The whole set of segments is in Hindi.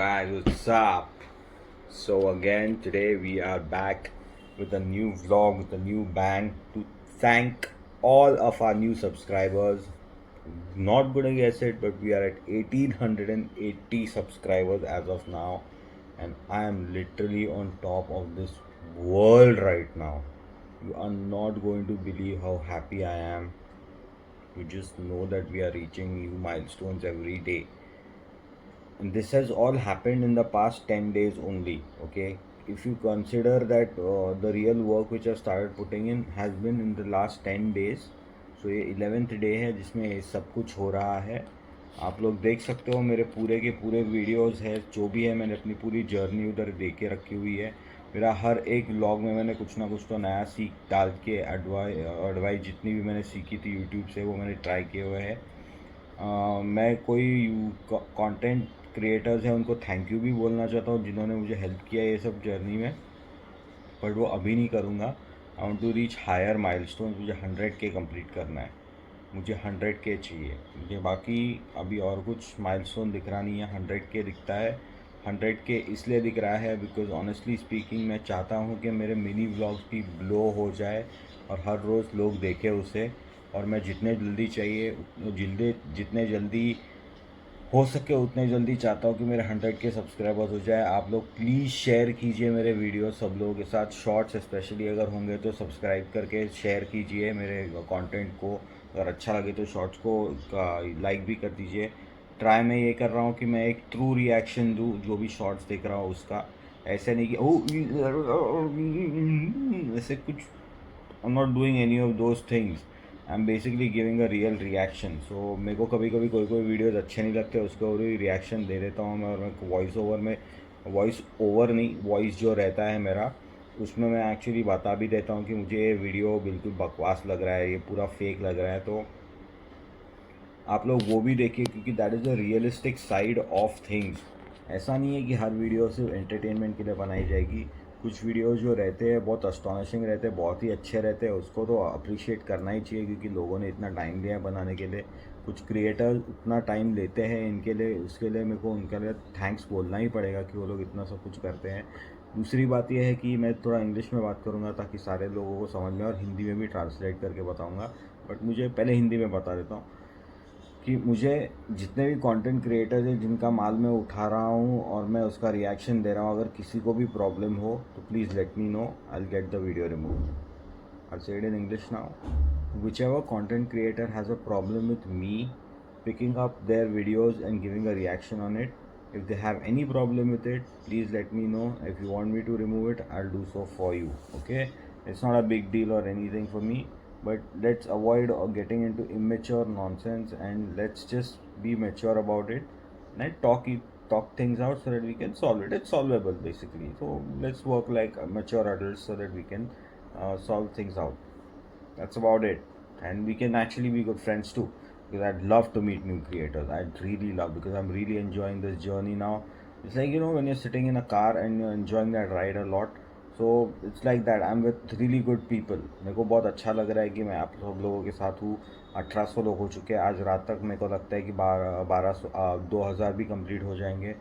guys, what's up? So again today we are back with a new vlog with a new bang to thank all of our new subscribers. Not gonna guess it, but we are at 1880 subscribers as of now, and I am literally on top of this world right now. You are not going to believe how happy I am. You just know that we are reaching new milestones every day. And this has all happened in the past 10 days only. Okay, if you consider that the real work which I started putting in has been in the last 10 days, so ये 11th डे है जिसमें ये सब कुछ हो रहा है. आप लोग देख सकते हो मेरे पूरे के पूरे वीडियोस है, जो भी है मैंने अपनी पूरी जर्नी उधर दे के रखी हुई है. मेरा हर एक व्लॉग में मैंने कुछ ना कुछ तो नया सीख डाल के एडवाइस जितनी भी मैंने सीखी थी यूट्यूब से वो मैंने ट्राई किए हुए हैं. मैं कोई कंटेंट क्रिएटर्स हैं उनको थैंक यू भी बोलना चाहता हूँ जिन्होंने मुझे हेल्प किया ये सब जर्नी में, बट वो अभी नहीं करूँगा. I want to reach higher milestone. मुझे 100K कंप्लीट करना है. मुझे 100K चाहिए. मुझे बाकी अभी और कुछ माइलस्टोन दिख रहा नहीं है. 100K दिखता है. 100K इसलिए दिख रहा है बिकॉज ऑनेस्टली स्पीकिंग मैं चाहता हूँ कि मेरे मिनी व्लॉग्स भी ब्लो हो जाए और हर रोज़ लोग देखें उसे. और मैं जितने जल्दी हो सके उतने जल्दी चाहता हूँ कि मेरे 100K सब्सक्राइबर्स हो जाए. आप लोग प्लीज़ शेयर कीजिए मेरे वीडियो सब लोगों के साथ. शॉर्ट्स स्पेशली अगर होंगे तो सब्सक्राइब करके शेयर कीजिए मेरे कंटेंट को. अगर अच्छा लगे तो शॉर्ट्स को लाइक भी कर दीजिए. ट्राई मैं ये कर रहा हूँ कि मैं एक ट्रू रिएक्शन दूँ जो भी शॉर्ट्स देख रहा हूँ उसका. ऐसे नहीं कि ऐसे कुछ. I am not doing any of those things. I am basically giving a real reaction. So मेरे को कभी कभी कोई वीडियोज़ अच्छे नहीं लगते उसके और भी रिएक्शन दे देता हूँ मैं. और मैं वॉइस ओवर नहीं, वॉइस जो रहता है मेरा उसमें मैं एक्चुअली बता भी देता हूँ कि मुझे ये वीडियो बिल्कुल बकवास लग रहा है, ये पूरा फेक लग रहा है. तो आप लोग वो भी देखिए क्योंकि that is the realistic side of things. ऐसा नहीं है कि हर वीडियो सिर्फ एंटरटेनमेंट के लिए बनाई जाएगी. कुछ वीडियोस जो रहते हैं बहुत अस्टॉनिशिंग रहते हैं, बहुत ही अच्छे रहते हैं, उसको तो अप्रिशिएट करना ही चाहिए क्योंकि लोगों ने इतना टाइम लिया है बनाने के लिए. कुछ क्रिएटर्स उतना टाइम लेते हैं इनके लिए, उसके लिए मेरे को उनके लिए थैंक्स बोलना ही पड़ेगा कि वो लोग इतना सब कुछ करते हैं. दूसरी बात यह है कि मैं थोड़ा इंग्लिश में बात करूँगा ताकि सारे लोगों को समझ में, और हिंदी में भी ट्रांसलेट करके बताऊँगा. बट मुझे पहले हिंदी में बता देता हूँ कि मुझे जितने भी कंटेंट क्रिएटर्स हैं जिनका माल मैं उठा रहा हूँ और मैं उसका रिएक्शन दे रहा हूँ, अगर किसी को भी प्रॉब्लम हो तो please let me know. I will get the video remove. I say it in English now. Whichever content creator has a problem with me picking up their videos and giving a reaction on it, if they have any problem with it, please let me know. If you want me to remove it, I'll do so for you. Okay, it's not a big deal or anything for me, but let's avoid getting into immature nonsense and let's just be mature about it and talk things out so that we can solve it. It's solvable basically. So let's work like mature adults so that we can solve things out. That's about it. And we can actually be good friends too, because I'd love to meet new creators. I'd really love, because I'm really enjoying this journey now. It's like, when you're sitting in a car and you're enjoying that ride a lot. So it's like that. I'm with really good people. मेरे को बहुत अच्छा लग रहा है कि मैं आप सब लोगों के साथ हूँ. 1800 लोग हो चुके हैं आज रात तक. मेरे को लगता है कि 2000 भी कंप्लीट हो जाएंगे.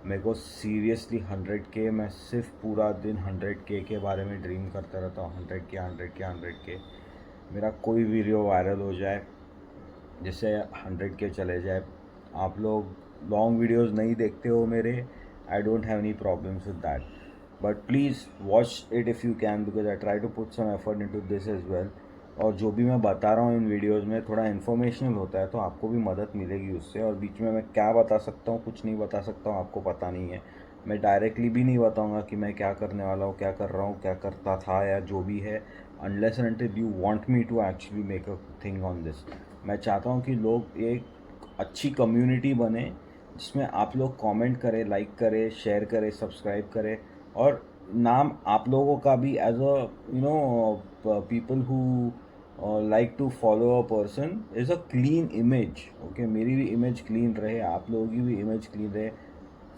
मेरे को सीरियसली 100K, मैं सिर्फ पूरा दिन 100K के बारे में ड्रीम करता रहता हूँ. 100K. मेरा कोई वीडियो वायरल हो जाए जिससे 100K चले जाए. आप लोग लॉन्ग वीडियोस नहीं देखते हो मेरे. I don't have any problems with that, but please watch it if you can, because I try to put some effort into this as well. और जो भी मैं बता रहा हूँ इन वीडियोस में थोड़ा इन्फॉर्मेशनल होता है तो आपको भी मदद मिलेगी उससे. और बीच में मैं क्या बता सकता हूँ, कुछ नहीं बता सकता हूँ, आपको पता नहीं है. मैं डायरेक्टली भी नहीं बताऊँगा कि मैं क्या करने वाला हूँ, क्या कर रहा हूँ, क्या करता था या जो भी है, unless and until you want me to actually make a thing on this. मैं चाहता हूँ कि लोग एक अच्छी कम्युनिटी बने जिसमें आप लोग कमेंट करें, लाइक करें, शेयर करें, सब्सक्राइब करें. और नाम आप लोगों का भी as a people who like to follow a person is a clean image. Okay, मेरी भी इमेज क्लीन रहे, आप लोगों की भी इमेज क्लीन रहे.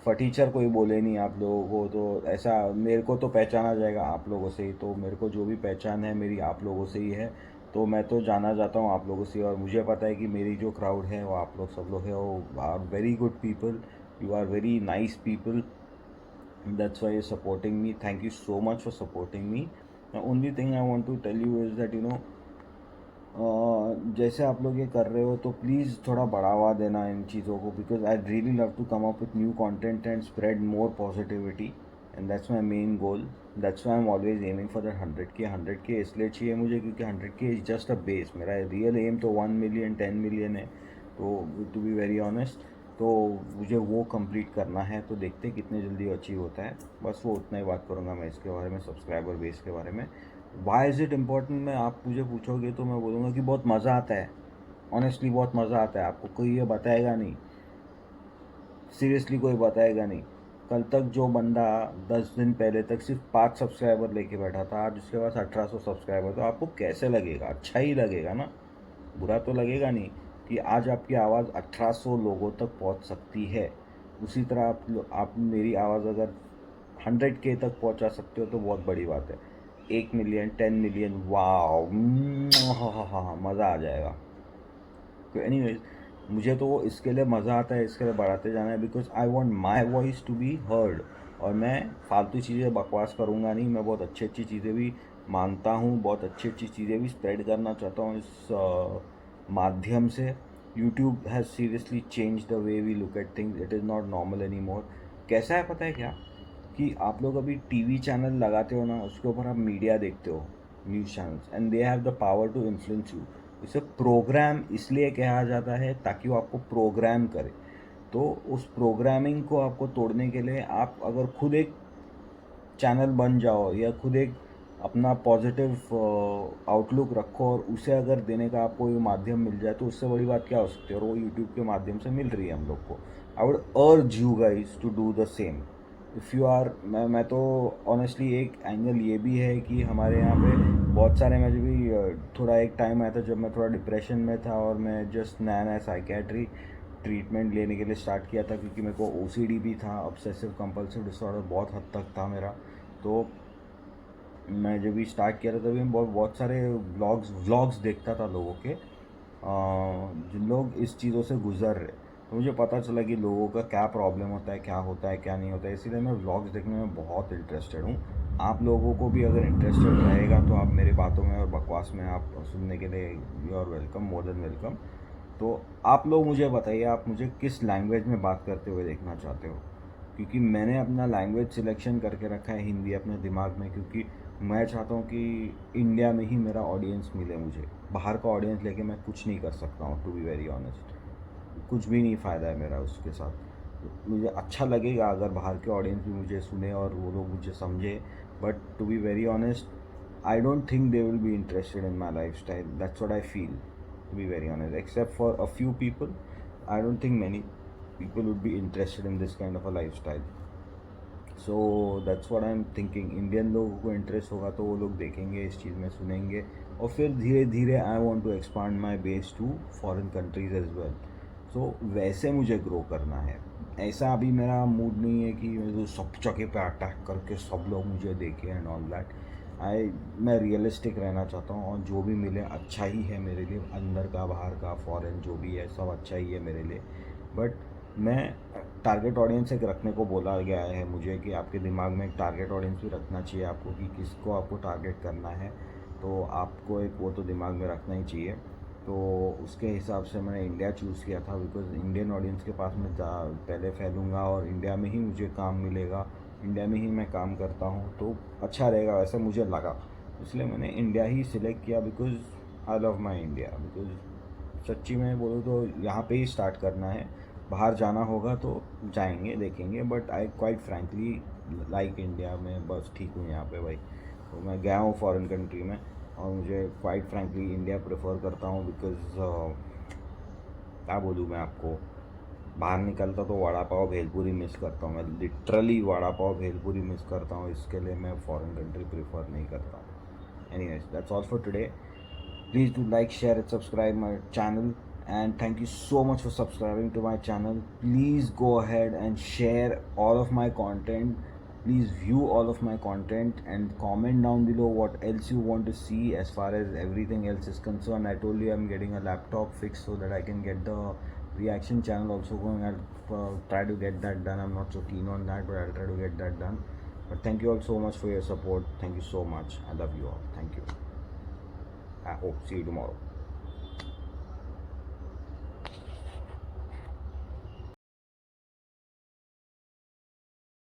फटीचर कोई बोले नहीं आप लोगों को, तो ऐसा मेरे को तो पहचाना जाएगा आप लोगों से ही. तो मेरे को जो भी पहचान है मेरी आप लोगों से ही है. तो मैं तो जाना जाता हूँ आप लोगों से, और मुझे पता है कि मेरी जो क्राउड है वो आप लोग सब लोग है, वो are very good people. You are very nice people. That's why you're supporting me. Thank you so much for supporting me. The only thing I want to tell you is that जैसे आप लोग ये कर रहे हो तो प्लीज़ थोड़ा बढ़ावा देना इन चीज़ों को, because I really love to come up with new content and spread more positivity, and that's my main goal. That's why I am always aiming for that 100K. 100K इसलिए चाहिए मुझे क्योंकि 100K is just a base. मेरा रियल एम तो 1 मिलियन 10 मिलियन है. तो टू बी वेरी ऑनेस्ट, तो मुझे वो कंप्लीट करना है. तो देखते हैं कितने जल्दी अचीव होता है. बस वो उतना ही बात करूँगा मैं इसके बारे में, सब्सक्राइबर बेस के बारे में. वाई इज़ इट इम्पॉर्टेंट में आप मुझे पूछोगे तो मैं बोलूँगा कि बहुत मज़ा आता है. ऑनेस्टली बहुत मज़ा आता है. आपको कोई ये बताएगा नहीं, सीरियसली कोई बताएगा नहीं. कल तक जो बंदा 10 दिन पहले तक सिर्फ 5 सब्सक्राइबर लेके बैठा था, आज उसके पास 1800 सब्सक्राइबर. तो आपको कैसे लगेगा? अच्छा ही लगेगा ना, बुरा तो लगेगा नहीं कि आज आपकी आवाज़ 1800 लोगों तक पहुंच सकती है. उसी तरह आप मेरी आवाज़ अगर 100K तक पहुंचा सकते हो तो बहुत बड़ी बात है. 1 मिलियन 10 मिलियन, वाह, हाँ, मज़ा आ जाएगा. तो एनीवेज, मुझे तो वो इसके लिए मज़ा आता है, इसके लिए बढ़ाते जाना है, because I want my voice to be heard. और मैं फालतू चीज़ें बकवास करूँगा नहीं. मैं बहुत अच्छी अच्छी चीज़ें भी मानता हूँ, बहुत अच्छी अच्छी चीज़ें भी स्प्रेड करना चाहता हूँ इस माध्यम से. YouTube has seriously change the way we look at things. It is not normal any more. कैसा है पता है क्या, कि आप लोग अभी टीवी चैनल लगाते हो ना, उसके ऊपर आप मीडिया देखते हो, news channels, and they have the power to influence you. इसे प्रोग्राम इसलिए कहा जाता है ताकि वो आपको प्रोग्राम करे. तो उस प्रोग्रामिंग को आपको तोड़ने के लिए आप अगर खुद एक चैनल बन जाओ या खुद एक अपना पॉजिटिव आउटलुक रखो और उसे अगर देने का आपको ये माध्यम मिल जाए तो उससे बड़ी बात क्या हो सकती है. और वो यूट्यूब के माध्यम से मिल रही है हम लोग को. I would urge you guys to do the same. If you are, मैं तो ऑनेस्टली एक एंगल ये भी है कि हमारे यहाँ पे बहुत सारे, मैं जब भी थोड़ा एक टाइम आया था जब मैं थोड़ा डिप्रेशन में था और मैं जस्ट नया नया साइकेट्री ट्रीटमेंट लेने के लिए स्टार्ट किया था, क्योंकि मेरे को OCD भी था, ऑब्सेसिव कंपल्सिव डिसऑर्डर बहुत हद तक था मेरा. तो मैं जब भी स्टार्ट किया था तभी मैं बहुत सारे व्लॉग्स देखता था लोगों के, जिन लोग इस चीज़ों से गुजर रहे. तो मुझे पता चला कि लोगों का क्या प्रॉब्लम होता है, क्या नहीं होता है. इसीलिए मैं व्लॉग्स देखने में बहुत इंटरेस्टेड हूँ. आप लोगों को भी अगर इंटरेस्टेड रहेगा तो आप मेरी बातों में और बकवास में आप सुनने के लिए you are welcome, more than welcome. तो आप लोग मुझे बताइए, आप मुझे किस लैंग्वेज में बात करते हुए देखना चाहते हो, क्योंकि मैंने अपना लैंग्वेज सिलेक्शन करके रखा है हिंदी अपने दिमाग में, क्योंकि मैं चाहता हूँ कि इंडिया में ही मेरा ऑडियंस मिले मुझे. बाहर का ऑडियंस लेके मैं कुछ नहीं कर सकता हूँ, टू बी वेरी ऑनेस्ट. कुछ भी नहीं फ़ायदा है मेरा उसके साथ. मुझे अच्छा लगेगा अगर बाहर के ऑडियंस भी मुझे सुने और वो लोग मुझे समझे, but to be very honest, I don't think they will be interested in my lifestyle. That's what I feel, to be very honest, except for a few people. I don't think many people would be interested in this kind of a lifestyle. So that's what I'm thinking. Indian लोगों को इंटरेस्ट होगा तो वो लोग देखेंगे, इस चीज़ में सुनेंगे, और फिर धीरे धीरे I want to expand my base to foreign countries as well. So वैसे मुझे ग्रो करना है. ऐसा अभी मेरा मूड नहीं है कि मैं सब जगह पे अटैक करके सब लोग मुझे देखें एंड ऑल दैट. मैं रियलिस्टिक रहना चाहता हूँ, और जो भी मिले अच्छा ही है मेरे लिए. अंदर का, बाहर का, फॉरेन, जो भी है सब अच्छा ही है मेरे लिए. बट मैं टारगेट ऑडियंस एक रखने को बोला गया है मुझे कि आपके दिमाग में एक टारगेट ऑडियंस भी रखना चाहिए आपको, कि किसको आपको टारगेट करना है. तो आपको एक वो तो दिमाग में रखना ही चाहिए. तो उसके हिसाब से मैंने इंडिया चूज़ किया था, बिकॉज इंडियन ऑडियंस के पास मैं पहले फैलूँगा और इंडिया में ही मुझे काम मिलेगा, इंडिया में ही मैं काम करता हूँ तो अच्छा रहेगा, वैसे मुझे लगा. इसलिए मैंने इंडिया ही सिलेक्ट किया, because I love my India. Because सच्ची में बोलूँ तो यहाँ पे ही स्टार्ट करना है. बाहर जाना होगा तो जाएंगे, देखेंगे, but I quite frankly like India में. बस ठीक हूँ यहाँ पे भाई. तो मैं गया हूँ फॉरेन कंट्री में और मुझे क्वाइट फ्रैंकली इंडिया प्रेफर करता हूँ, बिकॉज क्या बोलूँ मैं आपको, बाहर निकलता तो वड़ा पाव भेलपुरी मिस करता हूँ. मैं लिटरली वड़ा पाव भेलपुरी मिस करता हूँ. इसके लिए मैं फॉरेन कंट्री प्रेफर नहीं करता हूँ. Anyways, that's all for today. Please do like, share and subscribe my channel, and thank you so much for subscribing to my channel. Please go ahead and share all of my content. Please view all of my content and comment down below what else you want to see as far as everything else is concerned. I told you I'm getting a laptop fixed so that I can get the reaction channel also going. I'll try to get that done. I'm not so keen on that, but I'll try to get that done. But thank you all so much for your support. Thank you so much. I love you all. Thank you. I hope see you tomorrow.